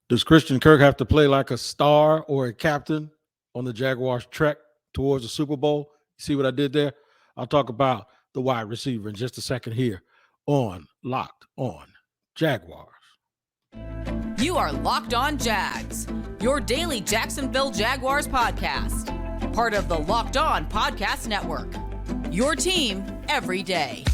Does Christian Kirk have to play like a star or a captain on the Jaguars' trek towards the Super Bowl? See what I did there? I'll talk about the wide receiver in just a second here on Locked On Jaguars. You are Locked On Jags, your daily Jacksonville Jaguars podcast. Part of the Locked On Podcast Network, your team every day.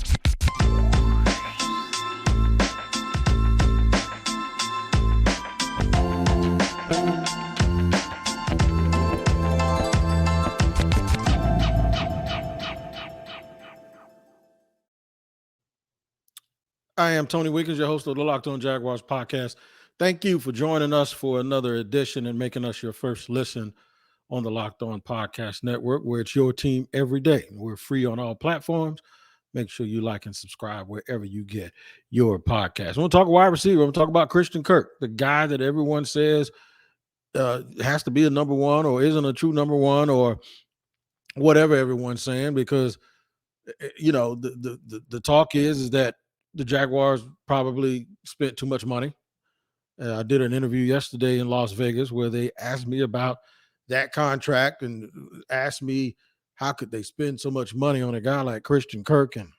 I am Tony Wiggins, your host of the Locked On Jaguars podcast. Thank you for joining us for another edition and making us your first listen on the Locked On Podcast Network, where it's your team every day. We're free on all platforms. Make sure you like and subscribe wherever you get your podcast. I want to talk wide receiver. I want to talk about Christian Kirk, the guy that everyone says has to be a number one or isn't a true number one or whatever everyone's saying, because the talk is that the Jaguars probably spent too much money. I did an interview yesterday in Las Vegas where they asked me about that contract and asked me how could they spend so much money on a guy like Christian Kirk, and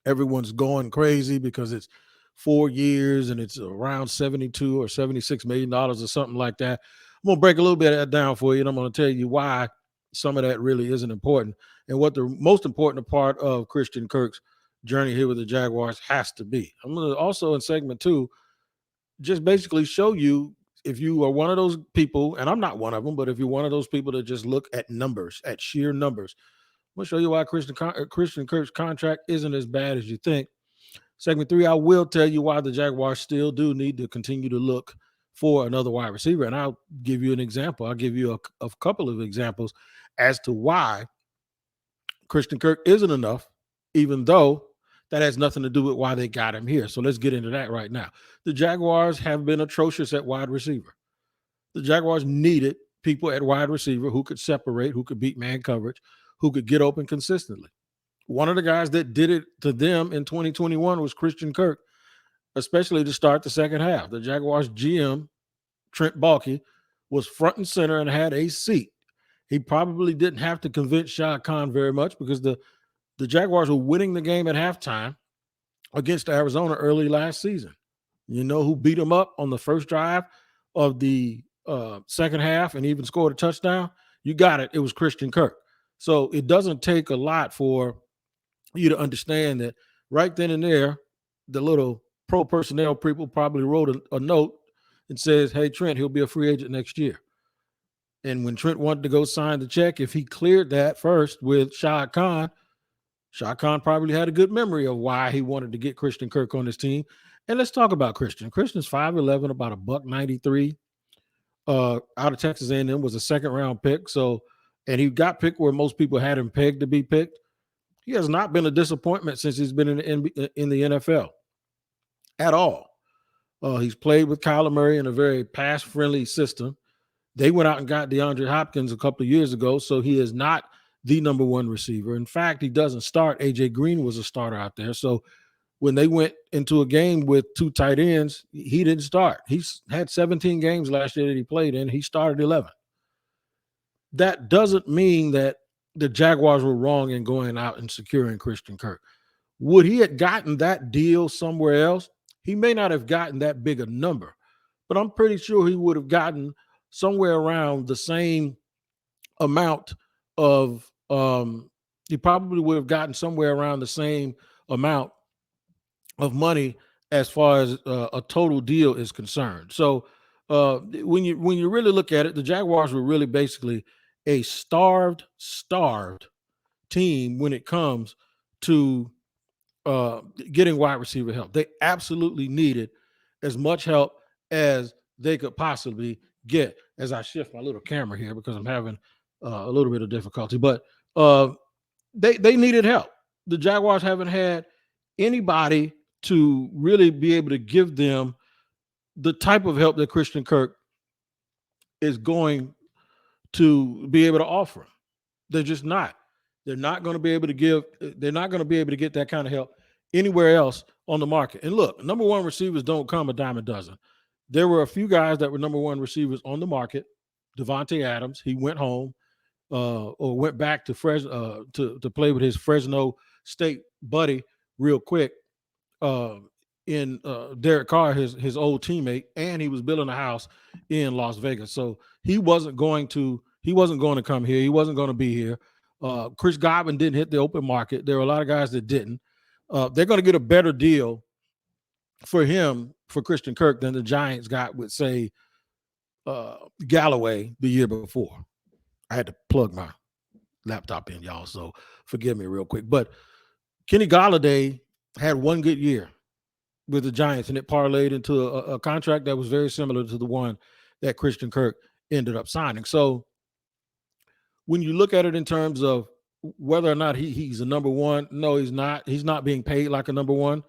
everyone's going crazy because it's 4 years and it's around $72 or $76 million or something like that. I'm going to break a little bit of that down for you, and I'm going to tell you why some of that really isn't important and what the most important part of Christian Kirk's journey here with the Jaguars has to be. I'm going to also, in segment 2, just basically show you, if you are one of those people, and I'm not one of them, but if you're one of those people that just look at numbers, at sheer numbers, I'm going to show you why Christian Kirk's contract isn't as bad as you think. Segment 3, I will tell you why the Jaguars still do need to continue to look for another wide receiver, and I'll give you an example. I'll give you a couple of examples as to why Christian Kirk isn't enough, even though that has nothing to do with why they got him here. So let's get into that right now. The Jaguars have been atrocious at wide receiver. The Jaguars needed people at wide receiver who could separate, who could beat man coverage, who could get open consistently. One of the guys that did it to them in 2021 was Christian Kirk, especially to start the second half. The Jaguars GM, Trent Baalke, was front and center and had a seat. He probably didn't have to convince Shad Khan very much because the Jaguars were winning the game at halftime against Arizona early last season. You know who beat them up on the first drive of the second half and even scored a touchdown? You got it. It was Christian Kirk. So it doesn't take a lot for you to understand that right then and there, the little pro personnel people probably wrote a note and says, hey, Trent, he'll be a free agent next year. And when Trent wanted to go sign the check, if he cleared that first with Shad Khan probably had a good memory of why he wanted to get Christian Kirk on his team. And let's talk about Christian. Christian's 5'11", about a $193. Out of Texas A&M, was a second-round pick. So, and he got picked where most people had him pegged to be picked. He has not been a disappointment since he's been in the NFL at all. He's played with Kyler Murray in a very pass-friendly system. They went out and got DeAndre Hopkins a couple of years ago, so he is not the number one receiver. In fact, he doesn't start. A.J. Green was a starter out there. So when they went into a game with two tight ends, he didn't start. He's had 17 games last year that he played in. He started 11. That doesn't mean that the Jaguars were wrong in going out and securing Christian Kirk. Would he have gotten that deal somewhere else? He may not have gotten that big a number, but I'm pretty sure he would have gotten somewhere around the same amount of he probably would have gotten somewhere around the same amount of money as far as a total deal is concerned. So when you really look at it, the Jaguars were really basically a starved team when it comes to getting wide receiver help. They absolutely needed as much help as they could possibly get. As I shift my little camera here because I'm having a little bit of difficulty, but they needed help. The Jaguars haven't had anybody to really be able to give them the type of help that Christian Kirk is going to be able to offer them. They're just not. They're not going to be able to give. They're not going to be able to get that kind of help anywhere else on the market. And look, number one receivers don't come a dime a dozen. There were a few guys that were number one receivers on the market. Devontae Adams, he went home or went back to Fresno to play with his Fresno State buddy real quick. Uh, in Derek Carr, his old teammate, and he was building a house in Las Vegas. So he wasn't going to come here. He wasn't going to be here. Chris Godwin didn't hit the open market. There were a lot of guys that didn't. They're going to get a better deal for him, for Christian Kirk, than the Giants got with, say, Galloway the year before. I had to plug my laptop in, y'all, so forgive me real quick. But Kenny Golladay had one good year with the Giants, and it parlayed into a contract that was very similar to the one that Christian Kirk ended up signing. So when you look at it in terms of whether or not he's a number one, no, he's not. He's not being paid like a number one.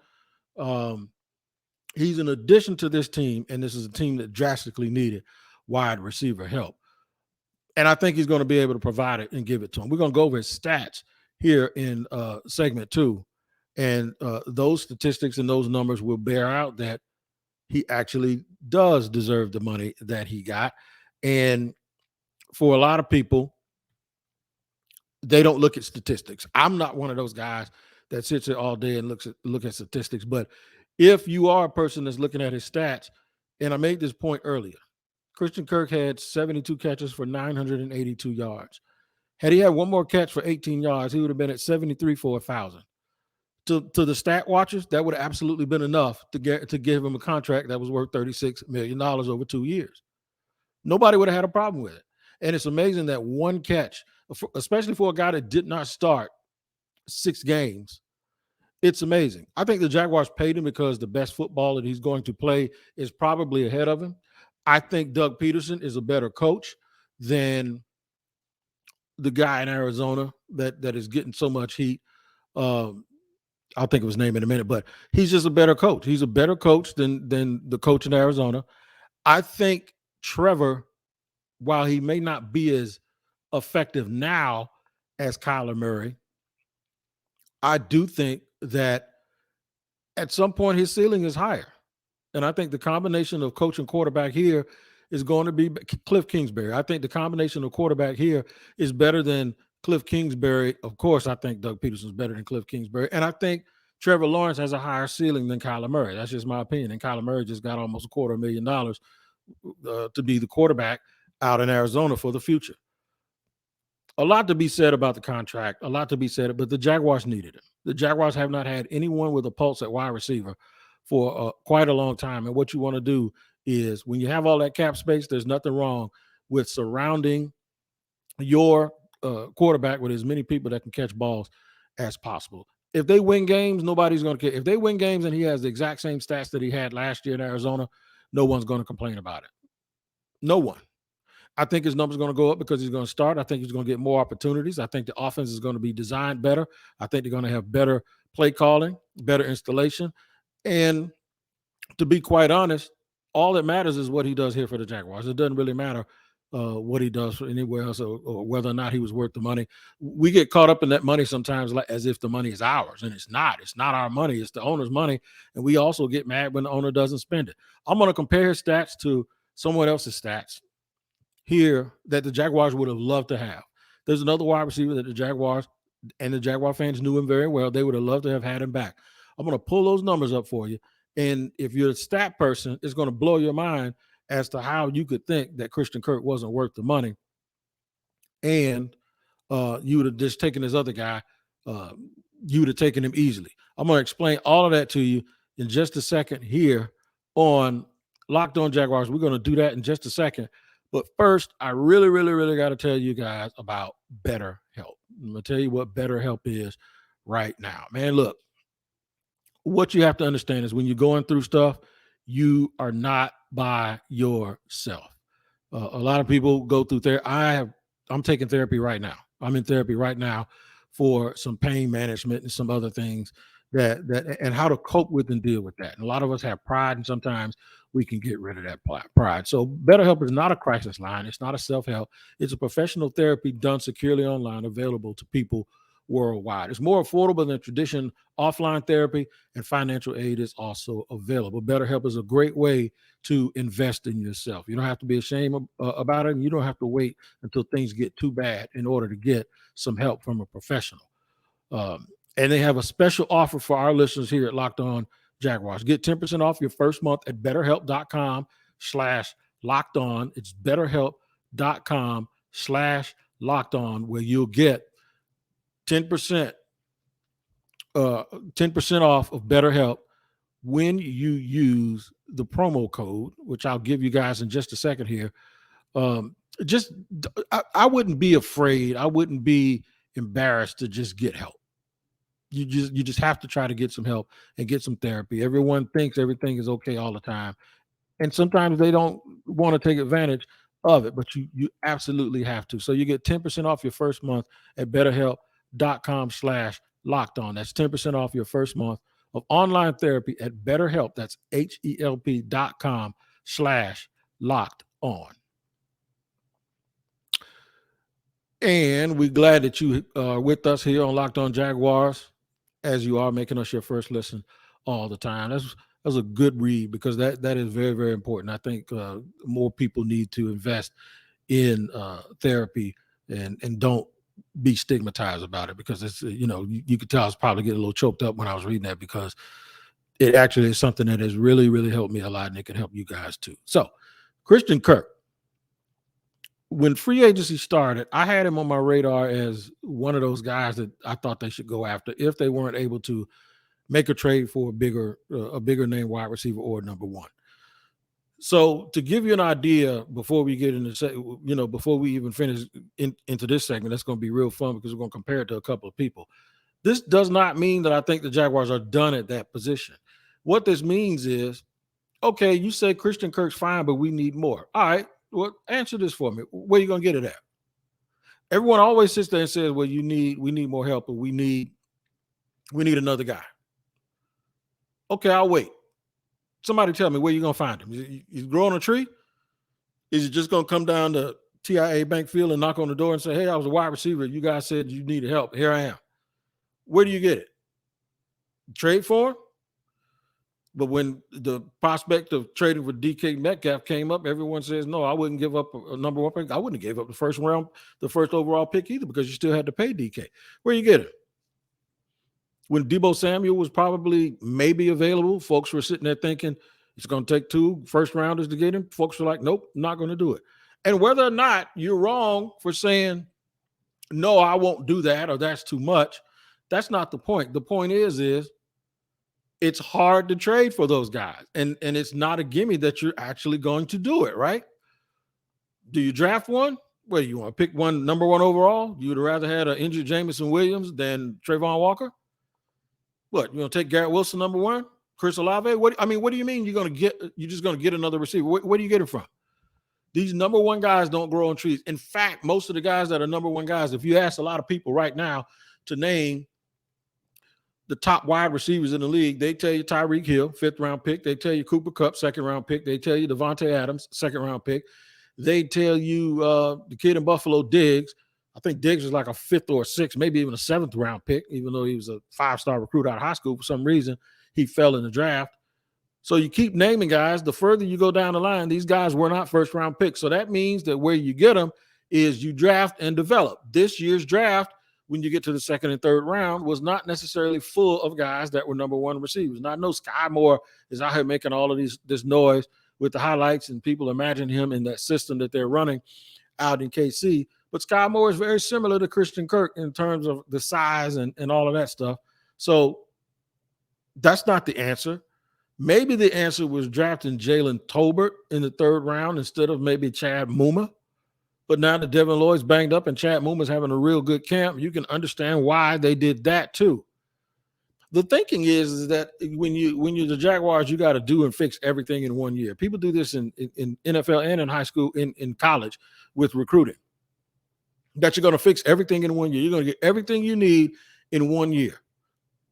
He's an addition to this team, and this is a team that drastically needed wide receiver help. And I think he's going to be able to provide it and give it to him. We're going to go over his stats here in segment 2. And those statistics and those numbers will bear out that he actually does deserve the money that he got. And for a lot of people, they don't look at statistics. I'm not one of those guys that sits there all day and look at statistics. But if you are a person that's looking at his stats, and I made this point earlier, Christian Kirk had 72 catches for 982 yards. Had he had one more catch for 18 yards, he would have been at 73 for 1,000. To the stat watchers, that would have absolutely been enough to give him a contract that was worth $36 million over 2 years. Nobody would have had a problem with it. And it's amazing that one catch, especially for a guy that did not start 6 games, it's amazing. I think the Jaguars paid him because the best football that he's going to play is probably ahead of him. I think Doug Peterson is a better coach than the guy in Arizona that is getting so much heat. I'll think of his name in a minute, but he's just a better coach. He's a better coach than the coach in Arizona. I think Trevor, while he may not be as effective now as Kyler Murray, I do think that at some point his ceiling is higher. And I think the combination of coach and quarterback here is going to be Cliff Kingsbury. I think the combination of quarterback here is better than Cliff Kingsbury. Of course, I think Doug Peterson's better than Cliff Kingsbury. And I think Trevor Lawrence has a higher ceiling than Kyler Murray. That's just my opinion. And Kyler Murray just got almost $250,000 to be the quarterback out in Arizona for the future. A lot to be said about the contract, a lot to be said, but the Jaguars needed him. The Jaguars have not had anyone with a pulse at wide receiver for quite a long time. And what you want to do is, when you have all that cap space, there's nothing wrong with surrounding your quarterback with as many people that can catch balls as possible. If they win games, nobody's going to care. If they win games and he has the exact same stats that he had last year in Arizona, no one's going to complain about it. No one. I think his numbers are going to go up because he's going to start. I think he's going to get more opportunities. I think the offense is going to be designed better. I think they're going to have better play calling, better installation. And to be quite honest, all that matters is what he does here for the Jaguars. It doesn't really matter what he does for anywhere else or whether or not he was worth the money. We get caught up in that money sometimes as if the money is ours, and it's not. It's not our money. It's the owner's money, and we also get mad when the owner doesn't spend it. I'm going to compare his stats to someone else's stats here that the Jaguars would have loved to have. There's another wide receiver that the Jaguars and the Jaguar fans knew him very well. They would have loved to have had him back. I'm going to pull those numbers up for you. And if you're a stat person, it's going to blow your mind as to how you could think that Christian Kirk wasn't worth the money. And you would have just taken this other guy. You would have taken him easily. I'm going to explain all of that to you in just a second here on Locked On Jaguars. We're going to do that in just a second. But first, I really, really, really got to tell you guys about BetterHelp. I'm going to tell you what BetterHelp is right now. Man, look, what you have to understand is when you're going through stuff, you are not by yourself. A lot of people go through therapy. I'm taking therapy right now. I'm in therapy right now for some pain management and some other things that and how to cope with and deal with that. And a lot of us have pride, and sometimes we can get rid of that pride. So BetterHelp is not a crisis line. It's not a self-help. It's a professional therapy done securely online, available to people worldwide. It's more affordable than traditional offline therapy, and financial aid is also available. BetterHelp is a great way to invest in yourself. You don't have to be ashamed about it, and you don't have to wait until things get too bad in order to get some help from a professional. And they have a special offer for our listeners here at Locked On Jaguars. Get 10% off your first month at BetterHelp.com/LockedOn. It's BetterHelp.com/LockedOn, where you'll get 10% off of BetterHelp when you use the promo code, which I'll give you guys in just a second here. I wouldn't be afraid. I wouldn't be embarrassed to just get help. You just have to try to get some help and get some therapy. Everyone thinks everything is okay all the time, and sometimes they don't want to take advantage of it, but you absolutely have to. So you get 10% off your first month at BetterHelp.com/LockedOn. That's 10% off your first month of online therapy at BetterHelp. That's HELP.com/LockedOn. And we're glad that you are with us here on Locked On Jaguars, as you are making us your first listen all the time. That's a good read, because that is very, very important. I think more people need to invest in therapy and don't be stigmatized about it, because it's, you could tell I was probably getting a little choked up when I was reading that, because it actually is something that has really, really helped me a lot, and it can help you guys too. So, Christian Kirk, when free agency started, I had him on my radar as one of those guys that I thought they should go after if they weren't able to make a trade for a bigger name wide receiver or number one. So to give you an idea, before we get into, before we even finish into this segment, that's going to be real fun, because we're going to compare it to a couple of people. This does not mean that I think the Jaguars are done at that position. What this means is, okay, you say Christian Kirk's fine, but we need more. All right. Well, answer this for me. Where are you going to get it at? Everyone always sits there and says, well, we need more help, but we need another guy. Okay, I'll wait. Somebody tell me where you're going to find him. He's growing a tree? Is he just going to come down to TIA Bank Field and knock on the door and say, hey, I was a wide receiver. You guys said you needed help. Here I am. Where do you get it? Trade for him? But when the prospect of trading for DK Metcalf came up, everyone says, no, I wouldn't give up a number one pick. I wouldn't have gave up the first overall pick either, because you still had to pay DK. Where you get it? When Deebo Samuel was probably maybe available, folks were sitting there thinking it's going to take 2 first rounders to get him. Folks were like, nope, not going to do it. And whether or not you're wrong for saying, no, I won't do that, or that's too much, that's not the point. The point is it's hard to trade for those guys. And it's not a gimme that you're actually going to do it, right? Do you draft one? Well, you want to pick one number 1 overall? You would rather have an injured Jameson Williams than Trayvon Walker? What, you want to take Garrett Wilson number 1? Chris Olave? What do you mean you're just going to get another receiver? Where do you get it from? These number 1 guys don't grow on trees. In fact, most of the guys that are number 1 guys, if you ask a lot of people right now to name the top wide receivers in the league, they tell you Tyreek Hill, 5th round pick. They tell you Cooper Kupp, 2nd round pick. They tell you Devontae Adams, 2nd round pick. They tell you the kid in Buffalo, Diggs. I think Diggs was like a 5th or 6th, maybe even a 7th round pick, even though he was a 5-star recruit out of high school. For some reason, he fell in the draft. So you keep naming guys. The further you go down the line, these guys were not 1st round picks. So that means that where you get them is you draft and develop. This year's draft, when you get to the 2nd and 3rd round, was not necessarily full of guys that were number 1 receivers. Now, I know Sky Moore is out here making all of this noise with the highlights, and people imagine him in that system that they're running out in KC. But Sky Moore is very similar to Christian Kirk in terms of the size and all of that stuff. So that's not the answer. Maybe the answer was drafting Jalen Tolbert in the 3rd round instead of maybe Chad Muma. But now that Devin Lloyd's banged up and Chad Muma's having a real good camp, you can understand why they did that too. The thinking is that when you're the Jaguars, you got to do and fix everything in 1 year. People do this in NFL and in high school, in college with recruiting. That you're going to fix everything in 1 year. You're going to get everything you need in 1 year.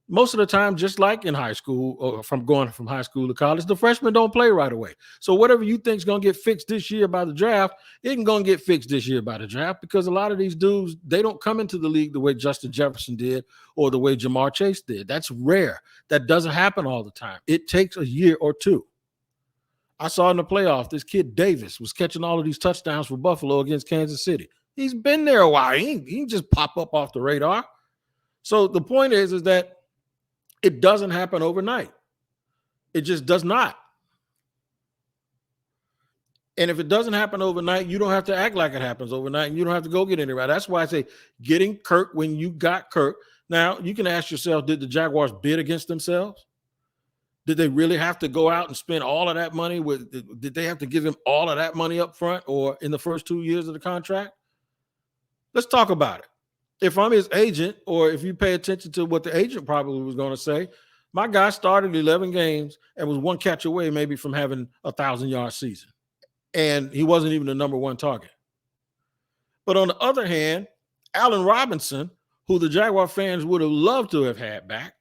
most of the time, just like in high school or from going from high school to college, the freshmen don't play right away. So whatever you think is going to get fixed this year by the draft, it ain't going to get fixed this year by the draft because a lot of these dudes, they don't come into the league the way Justin Jefferson did or the way Jamar Chase did. That's rare. That doesn't happen all the time. It takes a year or two. I saw in the playoff, this kid Davis was catching all of these touchdowns for Buffalo against Kansas City. He's been there a while. He ain't just pop up off the radar. So the point is that it doesn't happen overnight. It just does not. And if it doesn't happen overnight, you don't have to act like it happens overnight, and you don't have to go get anybody. That's why I say getting Kirk when you got Kirk. Now, you can ask yourself, did the Jaguars bid against themselves? Did they really have to go out and spend all of that money? Did they have to give him all of that money up front or in the first 2 years of the contract? Let's talk about it. If I'm his agent, or if you pay attention to what the agent probably was going to say, my guy started 11 games and was one catch away maybe from having a 1,000-yard season. And he wasn't even the number one target. But on the other hand, Allen Robinson, who the Jaguar fans would have loved to have had back,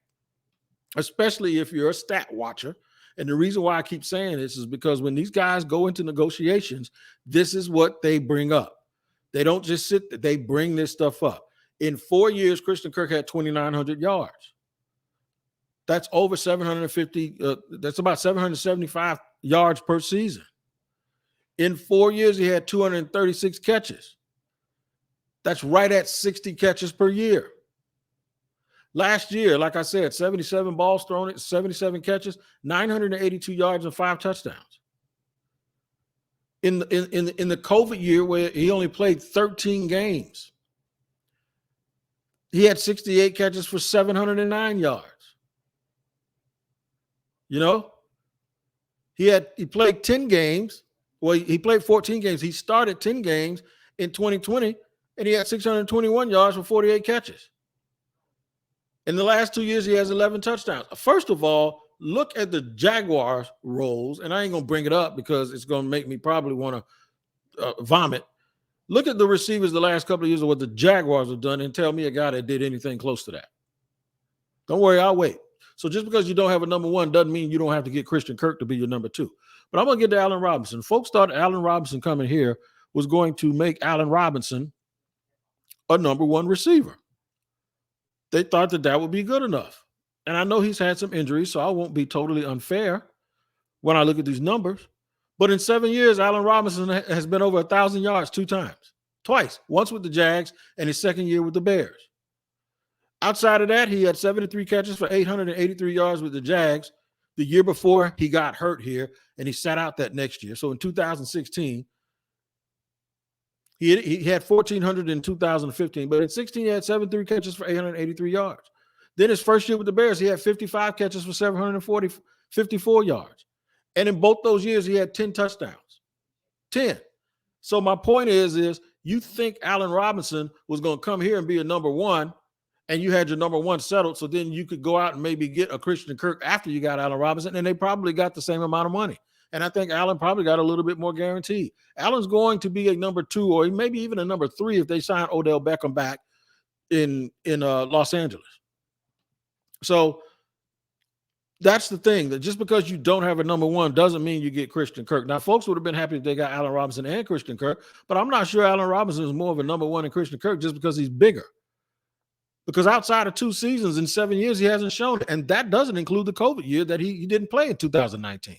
especially if you're a stat watcher. And the reason why I keep saying this is because when these guys go into negotiations, this is what they bring up. They don't just sit there, they bring this stuff up. In 4 years, Christian Kirk had 2,900 yards. That's over 750. That's about 775 yards per season. In 4 years, he had 236 catches. That's right at 60 catches per year. Last year, like I said, 77 balls thrown, 77 catches, 982 yards, and 5 touchdowns. In the COVID year where he only played 13 games, he had 68 catches for 709 yards. You know, he played 10 games. Well, he played 14 games. He started 10 games in 2020, and he had 621 yards for 48 catches. In the last 2 years, he has 11 touchdowns. First of all, look at the Jaguars' roles, and I ain't going to bring it up because it's going to make me probably want to vomit. Look at the receivers the last couple of years of what the Jaguars have done and tell me a guy that did anything close to that. Don't worry, I'll wait. So just because you don't have a number one doesn't mean you don't have to get Christian Kirk to be your number two. But I'm going to get to Allen Robinson. Folks thought Allen Robinson coming here was going to make Allen Robinson a number one receiver. They thought that would be good enough. And I know he's had some injuries, so I won't be totally unfair when I look at these numbers. But in 7 years, Allen Robinson has been over 1,000 yards twice, once with the Jags and his second year with the Bears. Outside of that, he had 73 catches for 883 yards with the Jags the year before he got hurt here, and he sat out that next year. So in 2016, he had 1,400 in 2015, but in 16, he had 73 catches for 883 yards. Then his first year with the Bears, he had 55 catches for 54 yards. And in both those years, he had 10 touchdowns. 10. So my point is you think Allen Robinson was going to come here and be a number one, and you had your number one settled, so then you could go out and maybe get a Christian Kirk after you got Allen Robinson, and they probably got the same amount of money. And I think Allen probably got a little bit more guaranteed. Allen's going to be a number two or maybe even a number three if they sign Odell Beckham back in Los Angeles. So that's the thing, that just because you don't have a number one doesn't mean you get Christian Kirk. Now, folks would have been happy if they got Allen Robinson and Christian Kirk, but I'm not sure Allen Robinson is more of a number one than Christian Kirk just because he's bigger. Because outside of 2 seasons in 7 years, he hasn't shown it. And that doesn't include the COVID year that he didn't play in 2019.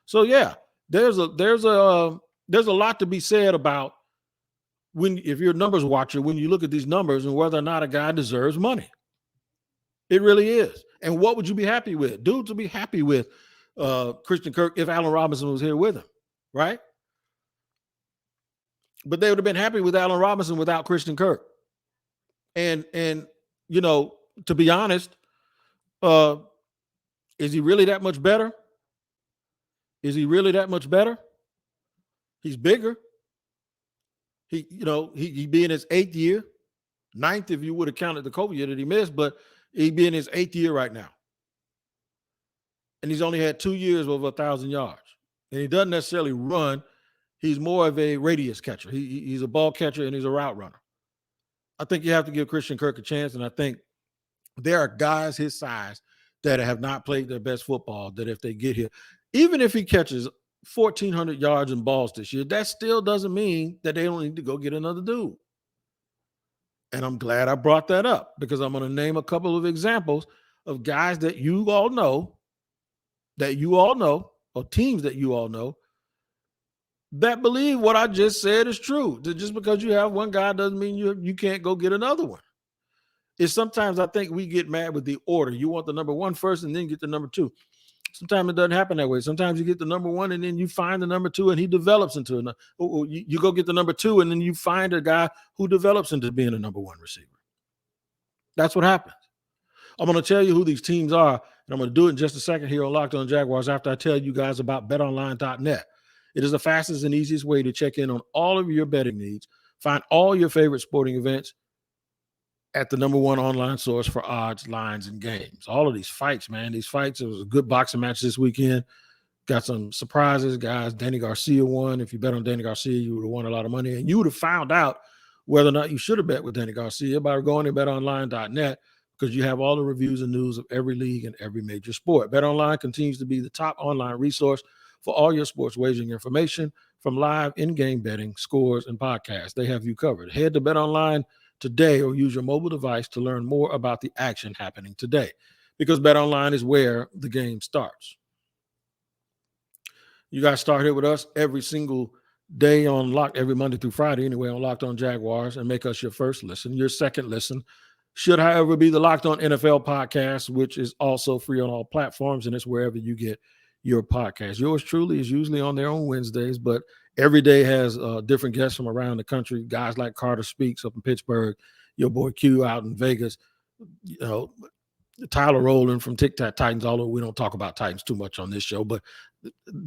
So yeah, there's a lot to be said about if you're a numbers watcher, when you look at these numbers and whether or not a guy deserves money. It really is. And what would you be happy with? Dudes would be happy with Christian Kirk if Allen Robinson was here with him, right? But they would have been happy with Allen Robinson without Christian Kirk. And you know, to be honest, is he really that much better? Is he really that much better? He's bigger. He'd be in his 8th year, 9th if you would have counted the COVID year that he missed, but he'd be in his 8th year right now. And he's only had 2 years over 1,000 yards. And he doesn't necessarily run. He's more of a radius catcher. He's a ball catcher and he's a route runner. I think you have to give Christian Kirk a chance, and I think There are guys his size that have not played their best football that if they get here, even if he catches 1,400 yards and balls this year, that still doesn't mean that they don't need to go get another dude. And I'm glad I brought that up because I'm going to name a couple of examples of guys that you all know, or teams that you all know, that believe what I just said is true. That just because you have one guy doesn't mean you can't go get another one. It's sometimes I think we get mad with the order. You want the number one first and then get the number two. Sometimes it doesn't happen that way. Sometimes you get the number one and then you find the number two and he develops into another. You go get the number two and then you find a guy who develops into being a number one receiver. That's what happens. I'm going to tell you who these teams are, and I'm going to do it in just a second here on Locked On Jaguars after I tell you guys about BetOnline.net. It is the fastest and easiest way to check in on all of your betting needs. Find all your favorite sporting events at the number one online source for odds, lines, and games. All of these fights, man. These fights, it was a good boxing match this weekend. Got some surprises, guys. Danny Garcia won. If you bet on Danny Garcia, you would have won a lot of money. And you would have found out whether or not you should have bet with Danny Garcia by going to betonline.net because you have all the reviews and news of every league and every major sport. BetOnline continues to be the top online resource for all your sports wagering information, from live in-game betting, scores, and podcasts. They have you covered. Head to BetOnline today or use your mobile device to learn more about the action happening today, because BetOnline is where the game starts. You guys start here with us every single day on every Monday through Friday anyway on Locked On Jaguars, and make us your first listen. Your second listen should, however, be the Locked On NFL podcast, which is also free on all platforms, and it's wherever you get your podcast. Yours truly is usually on there on Wednesdays, but every day has different guests from around the country. Guys like Carter Speaks up in Pittsburgh, your boy Q out in Vegas, Tyler Rowland from Tic Tac Titans, although we don't talk about Titans too much on this show, but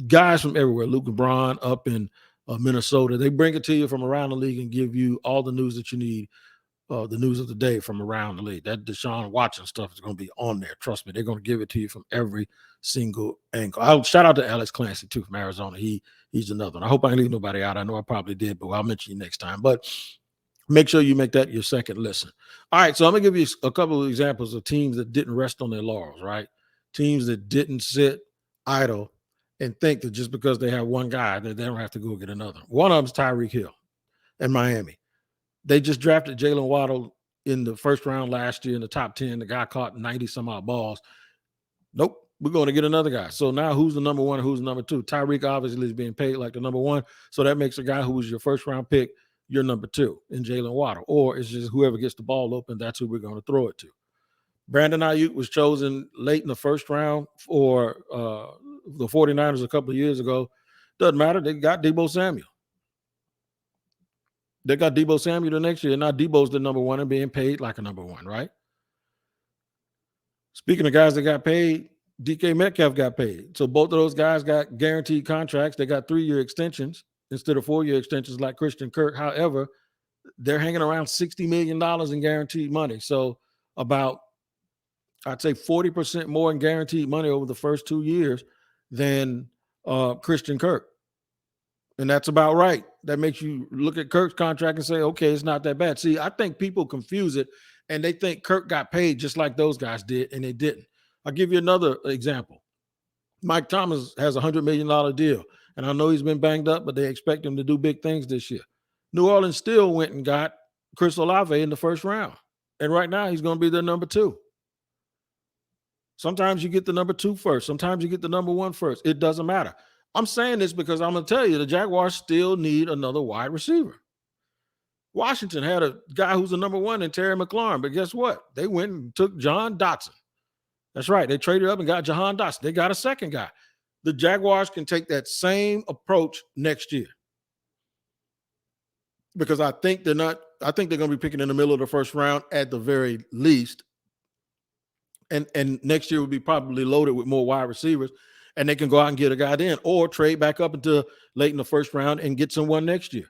guys from everywhere, Luke LeBron up in Minnesota, they bring it to you from around the league and give you all the news that you need, the news of the day from around the league. That Deshaun Watson stuff is going to be on there. Trust me, they're going to give it to you from every single angle. I'll shout out to Alex Clancy, too, from Arizona. He's another one. I hope I didn't leave nobody out. I know I probably did, but I'll mention you next time. But make sure you make that your second listen. All right, so I'm going to give you a couple of examples of teams that didn't rest on their laurels, right? Teams that didn't sit idle and think that just because they have one guy that they don't have to go get another. One of them is Tyreek Hill in Miami. They just drafted Jalen Waddle in the first round last year in the top 10. The guy caught 90-some-odd balls. Nope, we're going to get another guy. So now who's the number one and who's the number two? Tyreek obviously is being paid like the number one. So that makes a guy who was your first-round pick your number two in Jalen Waddle. Or it's just whoever gets the ball open, that's who we're going to throw it to. Brandon Ayuk was chosen late in the first round for the 49ers a couple of years ago. Doesn't matter. They got Deebo Samuel. They got Deebo Samuel the next year. Now Deebo's the number one and being paid like a number one, right? Speaking of guys that got paid, DK Metcalf got paid. So both of those guys got guaranteed contracts. They got 3-year extensions instead of 4-year extensions like Christian Kirk. However, they're hanging around $60 million in guaranteed money. So about, I'd say 40% more in guaranteed money over the first 2 years than Christian Kirk. And that's about right. That makes you look at Kirk's contract and say, okay, it's not that bad. See, I think people confuse it and they think Kirk got paid just like those guys did, and they didn't. I'll give you another example. Mike Thomas has a $100 million deal, and I know he's been banged up, but they expect him to do big things this year. New Orleans still went and got Chris Olave in the first round, and right now he's going to be their number two. Sometimes you get the number two first. Sometimes you get the number one first. It doesn't matter. I'm saying this because I'm going to tell you the Jaguars still need another wide receiver. Washington had a guy who's the number one in Terry McLaurin, but guess what? They went and took John Dotson. That's right. They traded up and got Jahan Dotson. They got a second guy. The Jaguars can take that same approach next year because I think they're going to be picking in the middle of the first round at the very least. And next year will be probably loaded with more wide receivers, and they can go out and get a guy then or trade back up into late in the first round and get someone next year.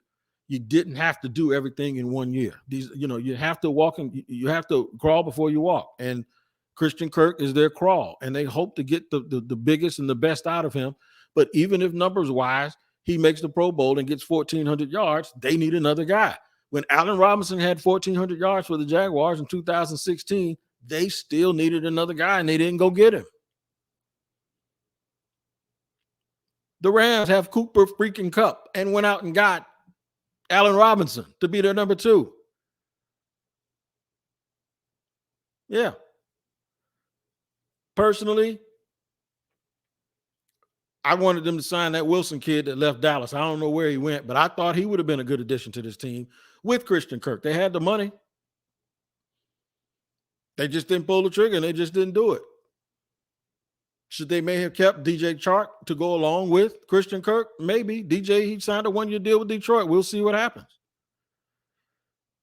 You didn't have to do everything in 1 year. You have to walk and you have to crawl before you walk. And Christian Kirk is their crawl, and they hope to get the biggest and the best out of him. But even if numbers wise, he makes the Pro Bowl and gets 1,400 yards, they need another guy. When Allen Robinson had 1,400 yards for the Jaguars in 2016, they still needed another guy, and they didn't go get him. The Rams have Cooper freaking Kupp and went out and got Allen Robinson to be their number 2. Yeah. Personally, I wanted them to sign that Wilson kid that left Dallas. I don't know where he went, but I thought he would have been a good addition to this team with Christian Kirk. They had the money. They just didn't pull the trigger, and they just didn't do it. Should they may have kept DJ Chark to go along with Christian Kirk? Maybe. DJ, he signed a 1-year deal with Detroit. We'll see what happens.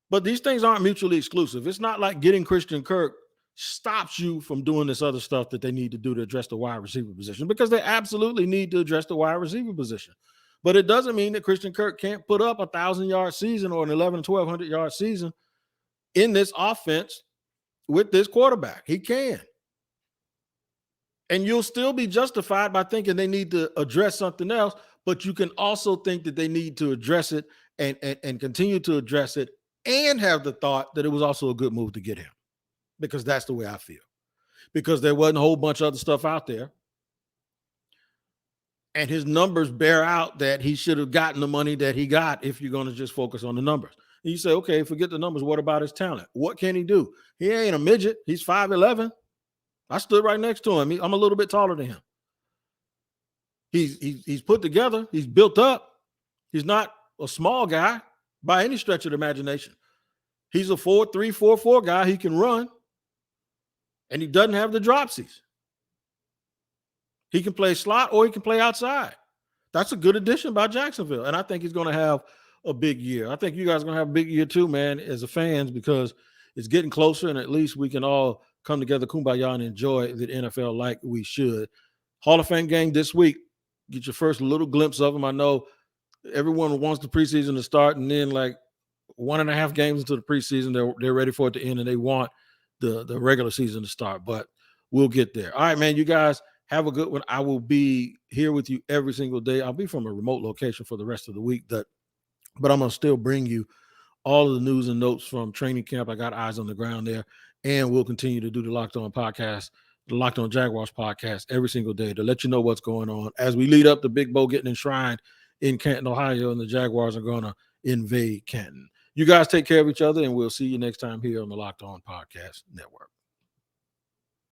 But these things aren't mutually exclusive. It's not like getting Christian Kirk stops you from doing this other stuff that they need to do to address the wide receiver position, because they absolutely need to address the wide receiver position. But it doesn't mean that Christian Kirk can't put up a 1,000-yard season or an 1,200-yard season in this offense with this quarterback. He can. And you'll still be justified by thinking they need to address something else, but you can also think that they need to address it and continue to address it, and have the thought that it was also a good move to get him, because that's the way I feel. Because there wasn't a whole bunch of other stuff out there. And his numbers bear out that he should have gotten the money that he got if you're going to just focus on the numbers. And you say, okay, forget the numbers. What about his talent? What can he do? He ain't a midget. He's 5'11". I stood right next to him. I'm a little bit taller than him. He's put together. He's built up. He's not a small guy by any stretch of the imagination. He's a 4'3", 4'4" guy. He can run. And he doesn't have the dropsies. He can play slot or he can play outside. That's a good addition by Jacksonville. And I think he's going to have a big year. I think you guys are going to have a big year too, man, as a fans, because it's getting closer, and at least we can all come together, kumbaya, and enjoy the NFL like we should. Hall of Fame game this week. Get your first little glimpse of them. I know everyone wants the preseason to start, and then like 1.5 games into the preseason, they're ready for it to end, and they want the regular season to start. But we'll get there. All right, man, you guys have a good one. I will be here with you every single day. I'll be from a remote location for the rest of the week, but I'm going to still bring you all of the news and notes from training camp. I got eyes on the ground there, and we'll continue to do the Locked On podcast, the Locked On Jaguars podcast every single day to let you know what's going on as we lead up to Big Bo getting enshrined in Canton, Ohio, and the Jaguars are going to invade Canton. You guys take care of each other, and we'll see you next time here on the Locked On Podcast Network.